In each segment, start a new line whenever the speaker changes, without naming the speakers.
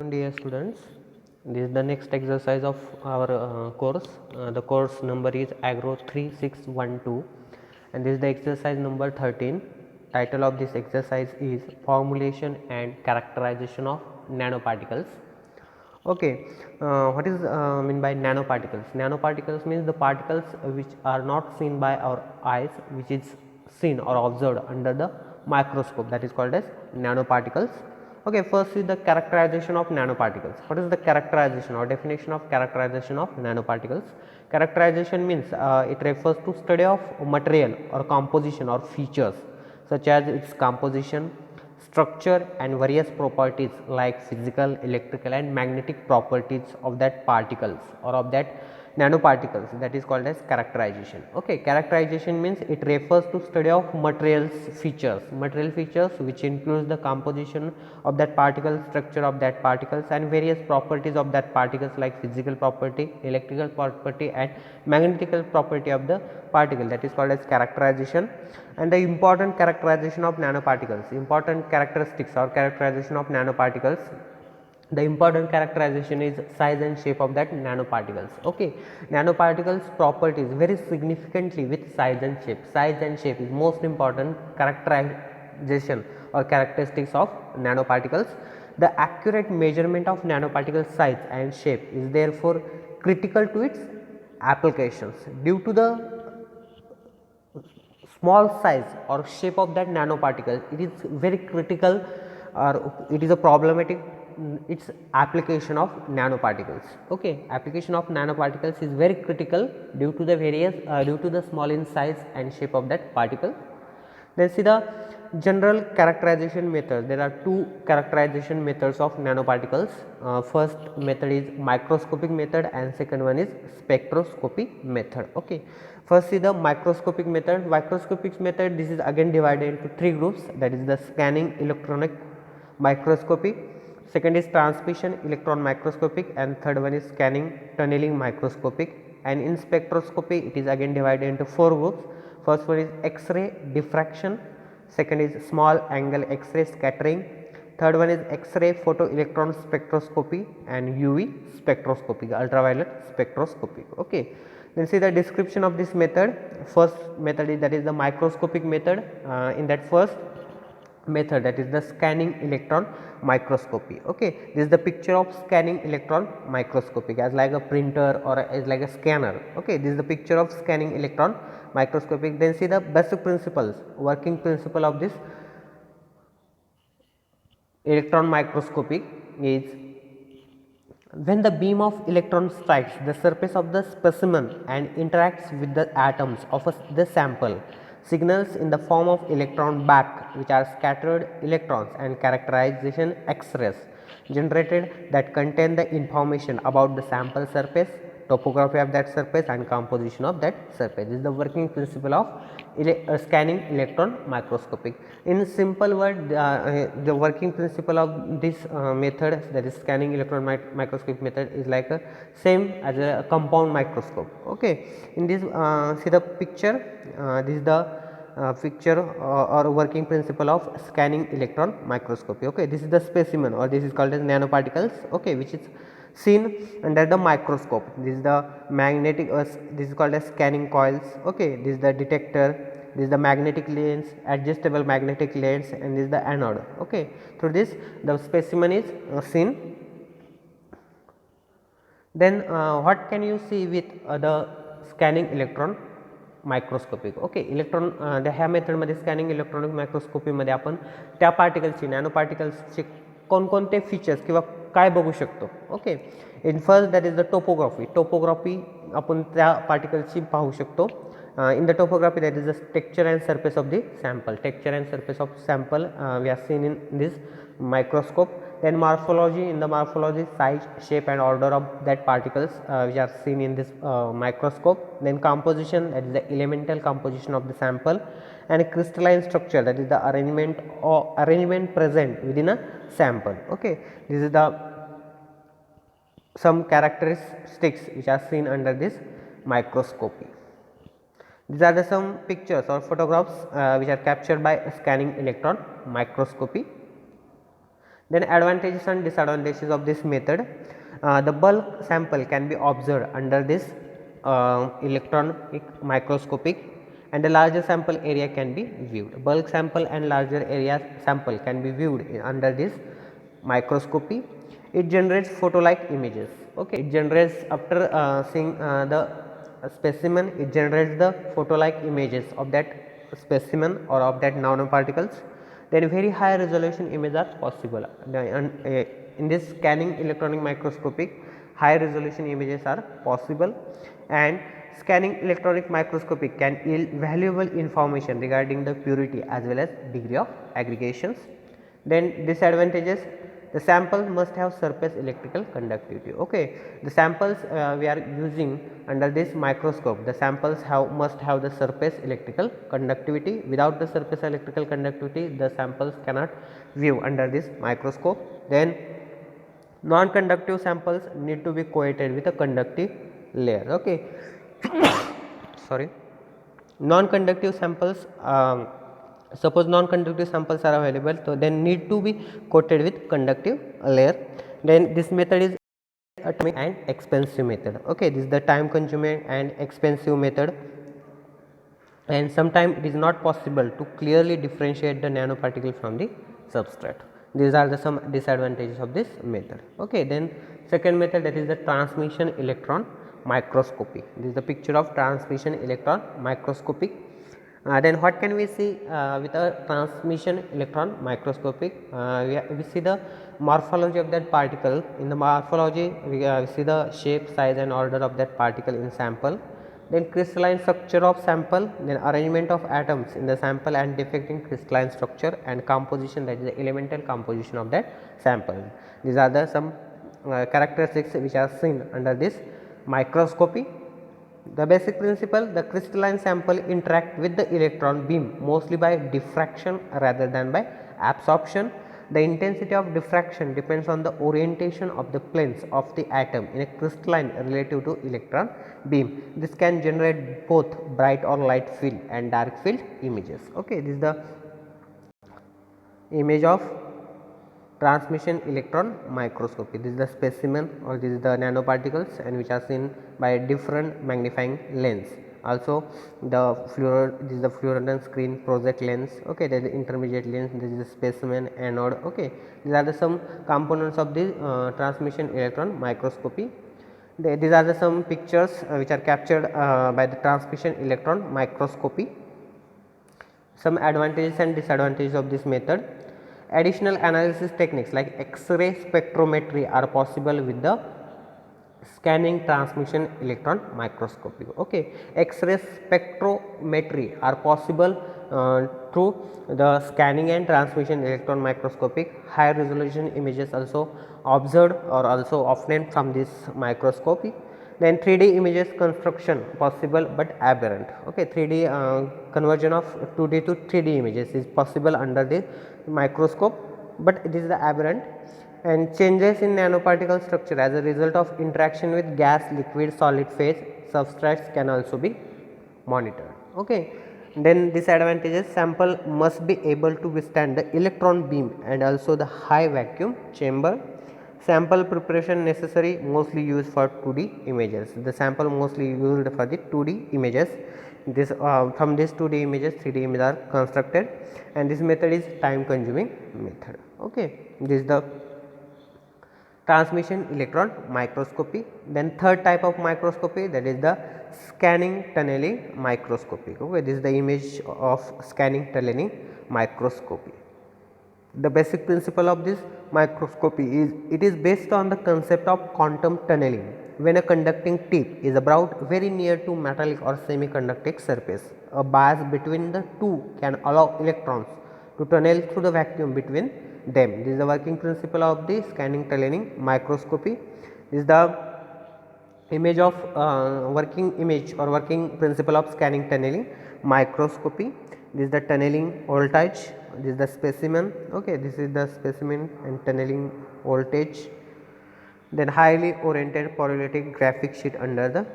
Dear students, this is the next exercise of our course. The course number is Agro 3612 and this is the exercise number 13. Title of this exercise is Formulation and Characterization of Nanoparticles. Okay, what is mean by nanoparticles? Nanoparticles means the particles which are not seen by our eyes, which is seen or observed under the microscope, that is called as nanoparticles. Okay, first is the characterization of nanoparticles. What is the characterization or definition of characterization of nanoparticles? Characterization means it refers to study of material or composition or features such as its composition, structure and various properties like physical, electrical and magnetic properties of that particles or of that nanoparticles, that is called as characterization. Okay, characterization means it refers to study of material features which includes the composition of that particle, structure of that particles and various properties of that particles like physical property, electrical property and magnetical property of the particle, that is called as characterization. And the important characterization of nanoparticles, important characteristics or characterization of nanoparticles. The important characterization is size and shape of that nanoparticles. Okay, nanoparticles properties very significantly with size and shape. Size and shape is most important characterization or characteristics of nanoparticles. The accurate measurement of nanoparticle size and shape is therefore critical to its applications. Due to the small size or shape of that nanoparticle, it is very critical or it is a problematic its application of nanoparticles. Okay, application of nanoparticles is very critical due to the various due to the small in size and shape of that particle. Then see the general characterization methods. There are two characterization methods of nanoparticles. First method is microscopic method and second one is spectroscopy method. Okay, first see the microscopic method. Microscopic method, this is again divided into three groups, that is the scanning electronic microscopy, second is transmission electron microscopic and third one is scanning tunneling microscopic. And in spectroscopy it is again divided into four groups. First one is X-ray diffraction, second is small angle X-ray scattering, third one is X-ray photoelectron spectroscopy and UV spectroscopy, ultraviolet spectroscopy. Okay, then see the description of this method. First method is, that is the microscopic method. In that first method, that is the scanning electron microscopy. Okay, this is the picture of scanning electron microscopy as like a printer or as like a scanner. Okay, this is the picture of scanning electron microscopic. Then see the basic principles, working principle of this electron microscopy is when the beam of electron strikes the surface of the specimen and interacts with the atoms of the sample, signals in the form of electron back, which are scattered electrons, and characterization X-rays generated that contain the information about the sample surface, topography of that surface and composition of that surface. This is the working principle of scanning electron microscopy. In simple word, the working principle of this method, that is scanning electron microscope method, is like a same as a compound microscope. Okay, in this see the picture, this is the picture or working principle of scanning electron microscopy. Okay, this is the specimen or this is called as nanoparticles. Okay, which is seen under the microscope. This is the magnetic this is called as scanning coils. Okay, this is the detector, this is the magnetic lens, adjustable magnetic lens, and this is the anode. Okay, through this the specimen is seen. Then what can you see with the scanning electron microscopic. Okay, electron ह्या मेथडमध्ये scanning electronic मायक्रोस्कोपीमध्ये आपण त्या पार्टिकल्सची, nano पार्टिकल्सचे कोणकोणते features किंवा काय बघू शकतो. Okay, in first that is the topography. Topography आपण त्या पार्टिकल्सची पाहू शकतो. In the topography, that is the texture and surface of the sample. Texture and surface of sample we are seen in this microscope. Then morphology, in the morphology, size, shape and order of that particles which are seen in this microscope. Then composition, that is the elemental composition of the sample, and crystalline structure, that is the arrangement present within a sample. Okay, this is the some characteristics which are seen under this microscopy. These are the some pictures or photographs which are captured by scanning electron microscopy. Then advantages and disadvantages of this method. The bulk sample can be observed under this electronic microscopic, and the larger sample area can be viewed. Bulk sample and larger area sample can be viewed under this microscopy. It generates photo-like images. Okay, it generates after seeing the specimen, it generates the photo-like images of that specimen or of that nanoparticles. Then very high resolution images are possible. In this scanning electronic microscopic, high resolution images are possible, and scanning electronic microscopic can yield valuable information regarding the purity as well as degree of aggregations. Then disadvantages: the sample must have surface electrical conductivity. Okay, the samples we are using under this microscope, the samples must have the surface electrical conductivity. Without the surface electrical conductivity, the samples cannot view under this microscope. Then non-conductive samples need to be coated with a conductive layer. Okay, sorry, non-conductive samples, suppose non-conductive samples are available, so then need to be coated with conductive layer. Then this method is a time and expensive method. Okay, this is the time consuming and expensive method, and sometimes it is not possible to clearly differentiate the nanoparticle from the substrate. These are the some disadvantages of this method. Okay, then second method, that is the transmission electron microscopy. This is the picture of transmission electron microscopic. Then what can we see with a transmission electron microscopic? We see the morphology of that particle. In the morphology, we see the shape, size and order of that particle in sample. Then crystalline structure of sample, then arrangement of atoms in the sample and defect in crystalline structure, and composition, that is the elemental composition of that sample. These are the some characteristics which are seen under this microscopy. The basic principle: the crystalline sample interact with the electron beam mostly by diffraction rather than by absorption. The intensity of diffraction depends on the orientation of the planes of the atom in a crystalline relative to electron beam. This can generate both bright or light field and dark field images. Okay, this is the image of transmission electron microscopy. This is the specimen, or this is the nanoparticles, and which are seen by a different magnifying lens. Also the this is the fluorescent screen project lens. Okay, there is the intermediate lens, this is the specimen, anode. Okay, these are the some components of the transmission electron microscopy. These are the some pictures which are captured by the transmission electron microscopy. Some advantages and disadvantages of this method: additional analysis techniques like X-ray spectrometry are possible with the scanning transmission electron microscopy. Okay, X-ray spectrometry are possible through the scanning and transmission electron microscopic. High resolution images also observed or also obtained from this microscopy. Then 3D images construction possible but aberrant. Okay, 3D conversion of 2D to 3D images is possible under the microscope, but it is the aberrant. And changes in nanoparticle structure as a result of interaction with gas, liquid, solid phase substrates can also be monitored. Okay. Then disadvantages: sample must be able to withstand the electron beam and also the high vacuum chamber. Sample preparation necessary, mostly used for 2D images. The sample mostly used for the 2D images. This from these 2D images, 3D images are constructed, and this method is time consuming method. Okay, this is the transmission electron microscopy. Then third type of microscopy, that is the scanning tunneling microscopy. Okay, this is the image of scanning tunneling microscopy. The basic principle of this microscopy is it is based on the concept of quantum tunneling. When a conducting tip is brought very near to metallic or semiconducting surface, a bias between the two can allow electrons to tunnel through the vacuum between them. This is the working principle of the scanning tunneling microscopy. This is the image of working image or working principle of scanning tunneling microscopy. This is the tunneling voltage. This is the specimen. Okay, this is the specimen and tunneling voltage. Then highly oriented polaritic graphic sheet under the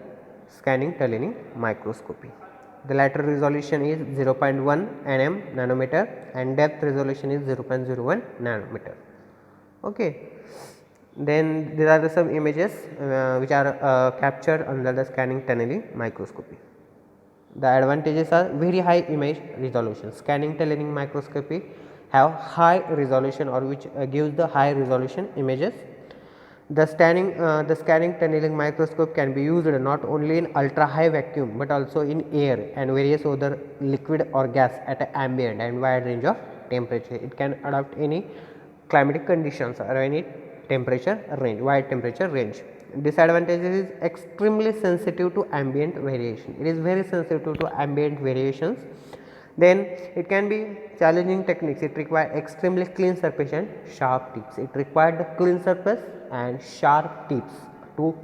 scanning tunneling microscopy. The lateral resolution is 0.1 nm nanometer and depth resolution is 0.01 nanometer. Okay. Then there are some images which are captured under the scanning tunneling microscopy. The advantages are very high image resolution. Scanning tunneling microscopy have high resolution, or which gives the high resolution images. The scanning tunneling microscope can be used not only in ultra high vacuum but also in air and various other liquid or gas at an ambient and wide range of temperature. It can adapt any climatic conditions or any temperature range, wide temperature range. Disadvantages is extremely sensitive to ambient variation. It is very sensitive to ambient variations. Then it can be challenging techniques. It requires extremely clean surface and sharp tips. It required the clean surface and sharp tips to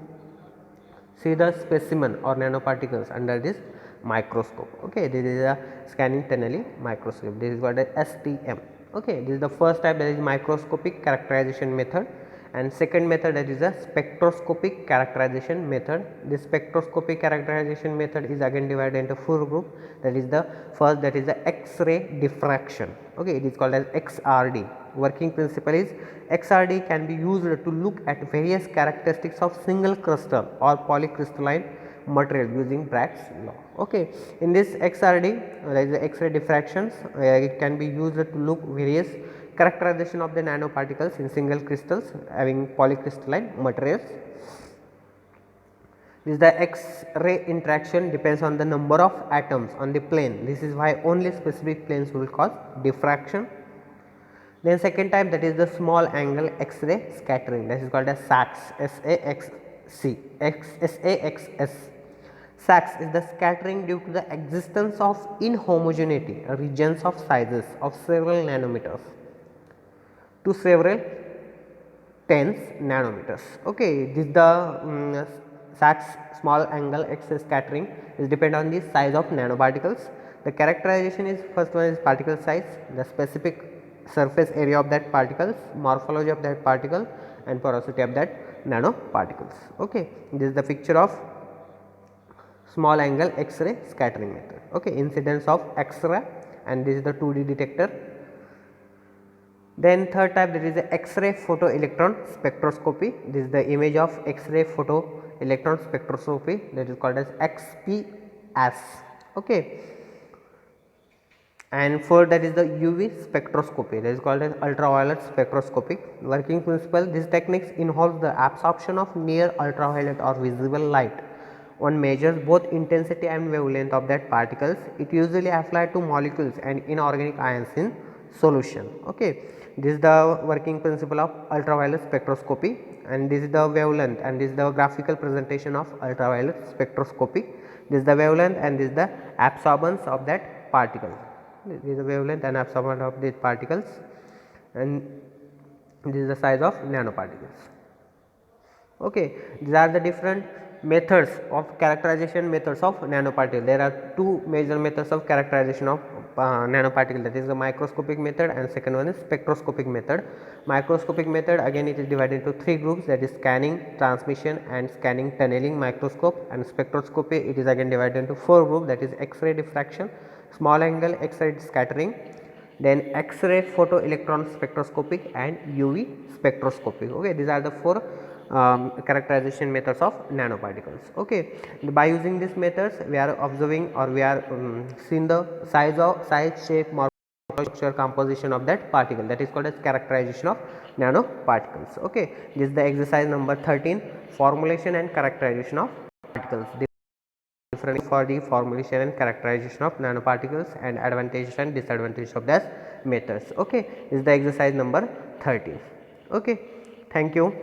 see the specimen or nanoparticles under this microscope. Okay, this is a scanning tunneling microscope. This is called as STM. Okay, this is the first type, that is microscopic characterization method, and second method, that is a spectroscopic characterization method. This spectroscopic characterization method is again divided into four group. That is the first, that is the X-ray diffraction. Okay, it is called as XRD. Working principle is XRD can be used to look at various characteristics of single crystal or polycrystalline material using Bragg's law. Okay, in this XRD, there is the X-ray diffractions. It can be used to look various characterization of the nanoparticles in single crystals having polycrystalline materials. This is the X-ray interaction depends on the number of atoms on the plane. This is why only specific planes will cause diffraction. Then second type, that is the small angle X-ray scattering, that is called as SAXS, SAXS. SAXS is the scattering due to the existence of inhomogeneity regions of sizes of several nanometers to several tens nanometers. Okay, this is the SAXS small angle X-ray scattering is depend on the size of nanoparticles. The characterization is, first one is particle size, the specific surface area of that particles, morphology of that particle, and porosity of that nanoparticles. Okay, this is the picture of small angle X-ray scattering method. Okay, incidence of X-ray, and this is the 2D detector. Then third type, that is the X-ray photoelectron spectroscopy. This is the image of X-ray photoelectron spectroscopy, that is called as XPS. Okay. And fourth, that is the UV spectroscopy, that is called as ultraviolet spectroscopy. Working principle, this techniques involves the absorption of near ultraviolet or visible light. One measures both intensity and wavelength of that particles. It usually applied to molecules and inorganic ions in solution. Okay, this is the working principle of ultraviolet spectroscopy, and this is the wavelength, and this is the graphical presentation of ultraviolet spectroscopy. This is the wavelength, and this is the absorbance of that particle. This is the wavelength and absorbance of these particles, and this is the size of nanoparticles. Okay, these are the different methods of characterization methods of nanoparticle. There are two major methods of characterization of nanoparticle, that is the microscopic method, and second one is spectroscopic method. Microscopic method, again it is divided into three groups, that is scanning, transmission, and scanning tunneling microscope. And spectroscopy, it is again divided into four groups, that is X-ray diffraction, small angle X-ray scattering, then X-ray photoelectron spectroscopic, and UV spectroscopy. Okay, these are the four characterization methods of nanoparticles. Okay, by using these methods, we are observing, or we are seeing the size, shape, morphology, composition of that particle, that is called as characterization of nanoparticles. Okay, this is the exercise number 13, formulation and characterization of particles. Different for the formulation and characterization of nanoparticles and advantages and disadvantages of these methods. Okay, this is the exercise number 13. Okay, thank you.